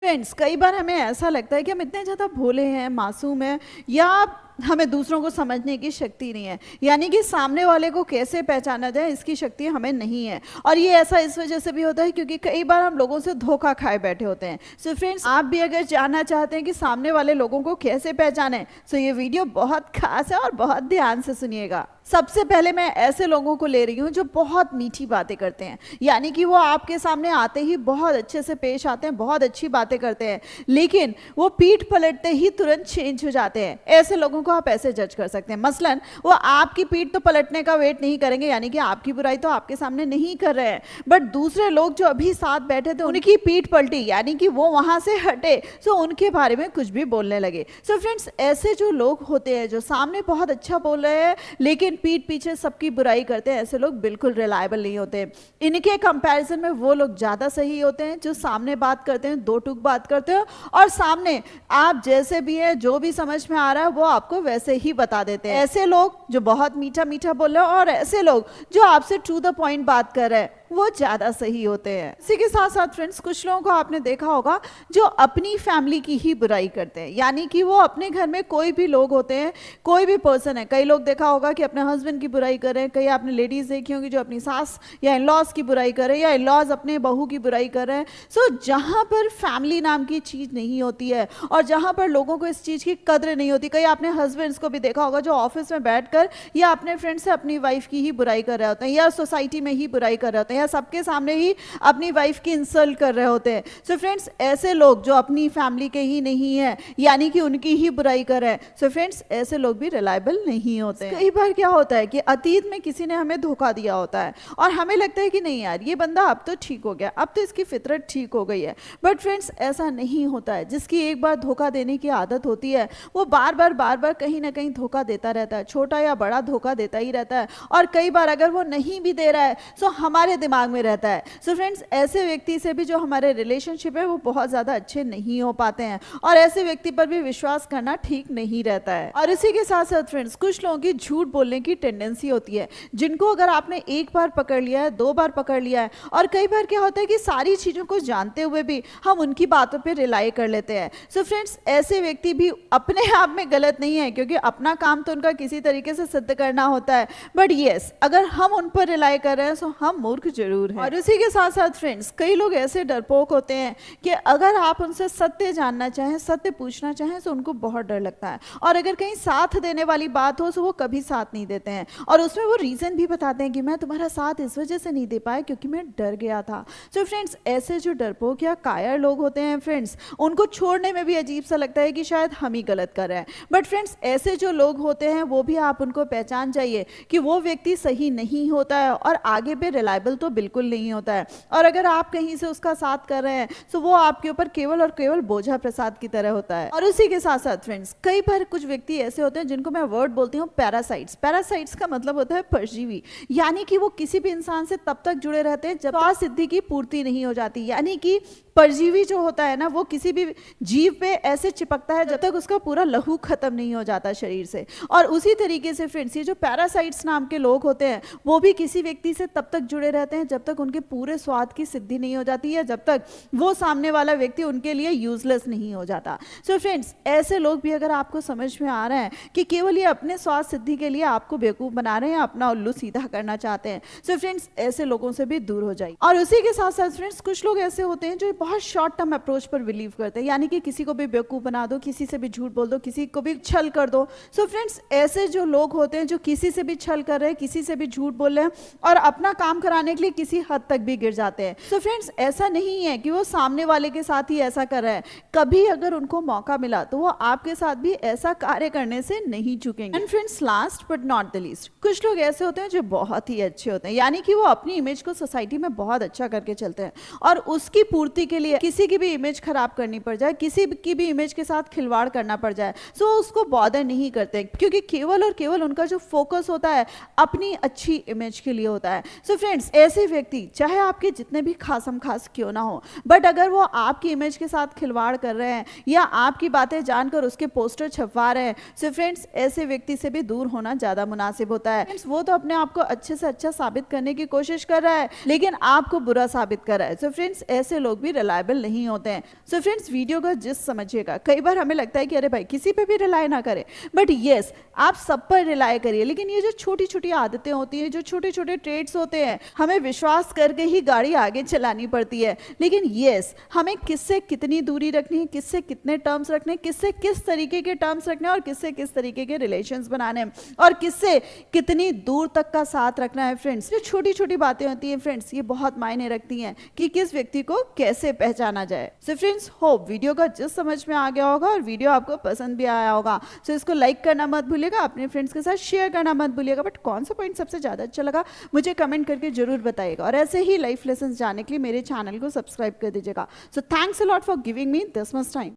Friends, कई बार हमें ऐसा लगता है कि हम इतने ज़्यादा भोले हैं, मासूम हैं, या हमें दूसरों को समझने की शक्ति नहीं है, यानी कि सामने वाले को कैसे पहचाना जाए इसकी शक्ति हमें नहीं है। और ये ऐसा इस वजह से भी होता है क्योंकि कई बार हम लोगों से धोखा खाए बैठे होते हैं। सो फ्रेंड्स, आप भी अगर जानना चाहते हैं कि सामने वाले लोगों को कैसे पहचाने, सो ये वीडियो बहुत खास है और बहुत ध्यान से सुनिएगा। सबसे पहले मैं ऐसे लोगों को ले रही हूँ जो बहुत मीठी बातें करते हैं, यानी कि वो आपके सामने आते ही बहुत अच्छे से पेश आते हैं, बहुत अच्छी बातें करते हैं, लेकिन वो पीठ पलटते ही तुरंत चेंज हो जाते हैं। ऐसे लोगों को आप ऐसे जज कर सकते हैं। मसलन वो आपकी पीठ तो पलटने का वेट नहीं करेंगे, यानी कि आपकी बुराई तो आपके सामने नहीं कर रहे हैं, बट दूसरे लोग जो अभी साथ बैठे थे उनकी पीठ पलटी, यानी कि वो वहां से हटे, सो उनके बारे में कुछ भी बोलने लगे। सो फ्रेंड्स, ऐसे जो लोग होते हैं जो सामने बहुत अच्छा बोल रहे हैं लेकिन पीठ पीछे सबकी बुराई करते हैं, ऐसे लोग बिल्कुल रिलायबल नहीं होते। इनके कंपैरिजन में वो लोग ज्यादा सही होते हैं जो सामने बात करते हैं, दो टूक बात करते हैं, और सामने आप जैसे भी है, जो भी समझ में आ रहा है वो आपको वैसे ही बता देते हैं। ऐसे लोग जो बहुत मीठा मीठा बोल रहे हैं और ऐसे लोग जो आपसे टू द पॉइंट बात कर रहे हैं, वो ज्यादा सही होते हैं। इसी के साथ साथ फ्रेंड्स, कुछ लोगों को आपने देखा होगा जो अपनी फैमिली की ही बुराई करते हैं, यानी कि वो अपने घर में कोई भी लोग होते हैं, कोई भी पर्सन है, कई लोग देखा होगा कि अपने हस्बैंड की बुराई कर रहे हैं, कई आपने लेडीज देखी होंगी जो अपनी सास या इन-लॉज की बुराई कर रहे हैं, या इन-लॉज अपने बहू की बुराई कर रहे हैं। सो जहां पर फैमिली नाम की चीज नहीं होती है और जहां पर लोगों को इस चीज की कद्र नहीं होती, कई आपने हस्बैंड्स को भी देखा होगा जो ऑफिस में बैठकर या अपने फ्रेंड से अपनी वाइफ की ही बुराई कर रहे होते हैं, या सोसाइटी में ही बुराई कर रहे होते हैं, या सबके सामने ही अपनी वाइफ की इंसल्ट कर रहे होते हैं। सो फ्रेंड्स, ऐसे लोग जो अपनी फैमिली के ही नहीं है, यानी कि उनकी ही बुराई कर रहे हैं, सो फ्रेंड्स ऐसे लोग भी रिलायबल नहीं होते हैं। कई बार क्या होता है कि अतीत में किसी ने हमें धोखा दिया होता है और हमें लगता है कि नहीं यार, ये बंदा अब तो ठीक हो गया, अब तो इसकी फितरत ठीक हो गई है, बट फ्रेंड्स ऐसा नहीं होता है। जिसकी एक बार धोखा देने की आदत होती है वो बार बार कहीं ना कहीं धोखा देता रहता है, छोटा या बड़ा धोखा देता ही रहता है, और कई बार अगर वो नहीं भी दे रहा है सो हमारे दिमाग में रहता है। सो फ्रेंड्स, ऐसे व्यक्ति से भी जो हमारे रिलेशनशिप है वो बहुत ज्यादा अच्छे नहीं हो पाते हैं, और ऐसे व्यक्ति पर भी विश्वास करना ठीक नहीं रहता है। और इसी के साथ साथ फ्रेंड्स, कुछ लोगों की झूठ बोलने की टेंडेंसी होती है, जिनको अगर आपने एक बार पकड़ लिया है, दो बार पकड़ लिया है, और कई बार क्या होता है कि सारी चीजों को जानते हुए भी हम उनकी बातों पर रिलाई कर लेते हैं। सो फ्रेंड्स, ऐसे व्यक्ति भी अपने आप में गलत नहीं है, क्योंकि अपना काम तो उनका किसी तरीके से सिद्ध करना होता है, बट यस, अगर हम उन पर रिलाई कर रहे हैं तो हम मूर्ख जरूर हैं। और इसी के साथ साथ फ्रेंड्स, कई लोग ऐसे डरपोक होते हैं कि अगर आप उनसे सत्य जानना चाहें, सत्य पूछना चाहें, तो उनको बहुत डर लगता है, और अगर कहीं साथ देने वाली बात हो तो वो कभी साथ नहीं देते हैं, और उसमें वो रीजन भी बताते हैं कि मैं तुम्हारा साथ इस वजह से नहीं दे पाया क्योंकि मैं डर गया था। तो फ्रेंड्स, ऐसे जो डरपोक या कायर लोग होते हैं फ्रेंड्स, उनको छोड़ने में भी अजीब सा लगता है कि शायद हम ही गलत कर रहे हैं, बट फ्रेंड्स ऐसे जो लोग होते हैं वो भी आप उनको पहचान जाइए कि वो व्यक्ति सही नहीं होता है और आगे पे रिलायबल तो बिल्कुल नहीं होता है, और अगर आप कहीं से उसका साथ कर रहे हैं तो वो आपके ऊपर केवल और केवल बोझा प्रसाद की तरह होता है। और उसी के साथ साथ फ्रेंड्स, कई बार कुछ व्यक्ति ऐसे होते हैं जिनको मैं वर्ड बोलती हूँ पैरासाइट्स। पैरासाइट्स का मतलब होता है परजीवी, यानी कि वो किसी भी इंसान से तब तक जुड़े रहते हैं जब तक सिद्धि की पूर्ति नहीं हो जाती, यानी कि परजीवी जो होता है ना, वो किसी भी जीव पे ऐसे चिपकता है जब तक उसका पूरा लहू खत्म नहीं हो जाता शरीर से। और उसी तरीके से फ्रेंड्स, ये जो पैरासाइट्स नाम के लोग होते हैं वो भी किसी व्यक्ति से तब तक जुड़े रहते हैं जब तक उनके पूरे स्वाद की सिद्धि नहीं हो जाती है, जब तक वो सामने वाला व्यक्ति उनके लिए यूजलेस नहीं हो जाता। सो फ्रेंड्स, ऐसे लोग भी अगर आपको समझ में आ रहे हैं कि केवल ये अपने स्वाद सिद्धि के लिए आपको बेवकूफ बना रहे हैं, अपना उल्लू सीधा करना चाहते हैं, सो फ्रेंड्स ऐसे लोगों से भी दूर हो जाइए। और उसी के साथ साथ फ्रेंड्स, कुछ लोग ऐसे होते हैं जो बहुत शॉर्ट टर्म अप्रोच पर बिलीव करते हैं, यानी कि किसी को भी बेवकूफ बना दो, किसी से भी झूठ बोल दो, किसी को भी छल कर दो। सो फ्रेंड्स, ऐसे जो लोग होते हैं जो किसी से भी छल कर रहे हैं, किसी से भी झूठ बोल रहे हैं और अपना काम कराने के लिए किसी हद तक भी गिर जाते हैं। सो फ्रेंड्स, ऐसा नहीं है कि वो सामने वाले के साथ ही ऐसा कर रहे हैं, कभी अगर उनको मौका मिला तो वो आपके साथ भी ऐसा कार्य करने से नहीं चूकेंगे। And friends, last but not the least, कुछ लोग ऐसे होते हैं जो बहुत ही अच्छे होते हैं, यानी कि वो अपनी इमेज को सोसाइटी में बहुत अच्छा करके चलते हैं, और उसकी पूर्ति के लिए किसी की भी इमेज खराब करनी पड़ जाए, किसी की भी इमेज के साथ खिलवाड़ करना पड़ जाए, सो उसको बॉदर नहीं करते, क्योंकि केवल और केवल उनका जो फोकस होता है अपनी अच्छी इमेज के लिए होता है। सो फ्रेंड्स, ऐसे व्यक्ति चाहे आपके जितने भी खासम खास क्यों ना हो, बट अगर वो आपकी इमेज के साथ खिलवाड़ कर रहे हैं या आपकी बातें जानकर उसके पोस्टर छपवा रहे हैं, सो फ्रेंड्स ऐसे व्यक्ति से भी दूर होना ज्यादा मुनासिब होता है। फ्रेंड्स, वो तो अपने आप को अच्छे से अच्छा साबित करने की कोशिश कर रहा है लेकिन आपको बुरा साबित कर रहा है। सो फ्रेंड्स, ऐसे लोग भी रिलायबल नहीं होते हैं। सो फ्रेंड्स, वीडियो का जिस समझिएगा, कई बार हमें लगता है कि अरे भाई किसी पे भी रिलाय ना करें, बट येस आप सब पर रिलाय करिए, लेकिन ये जो छोटी छोटी आदतें होती हैं, जो छोटे छोटे ट्रेड्स होते हैं, हमें विश्वास करके ही गाड़ी आगे चलानी पड़ती है। लेकिन येस, हमें किससे कितनी दूरी रखनी है, किससे कितने टर्म्स रखने हैं, किससे किस तरीके के टर्म्स रखने हैं और किससे किस तरीके के रिलेशंस बनाने हैं और किससे कितनी दूर तक का साथ रखना है। फ्रेंड्स, जो छोटी छोटी बातें होती हैं फ्रेंड्स, ये बहुत मायने रखती हैं कि किस व्यक्ति को कैसे पहचाना जाए। सो फ्रेंड्स, होप वीडियो का जिस समझ में आ गया होगा और वीडियो आपको पसंद भी आया होगा। सो इसको लाइक करना मत भूलिएगा, अपने फ्रेंड्स के साथ शेयर करना मत भूलिएगा। बट कौन सा पॉइंट सबसे ज़्यादा अच्छा लगा मुझे कमेंट करके जरूर बताइएगा, और ऐसे ही लाइफ लेसन जानने के लिए मेरे चैनल को सब्सक्राइब कर दीजिएगा। So thanks a lot for giving me this much time.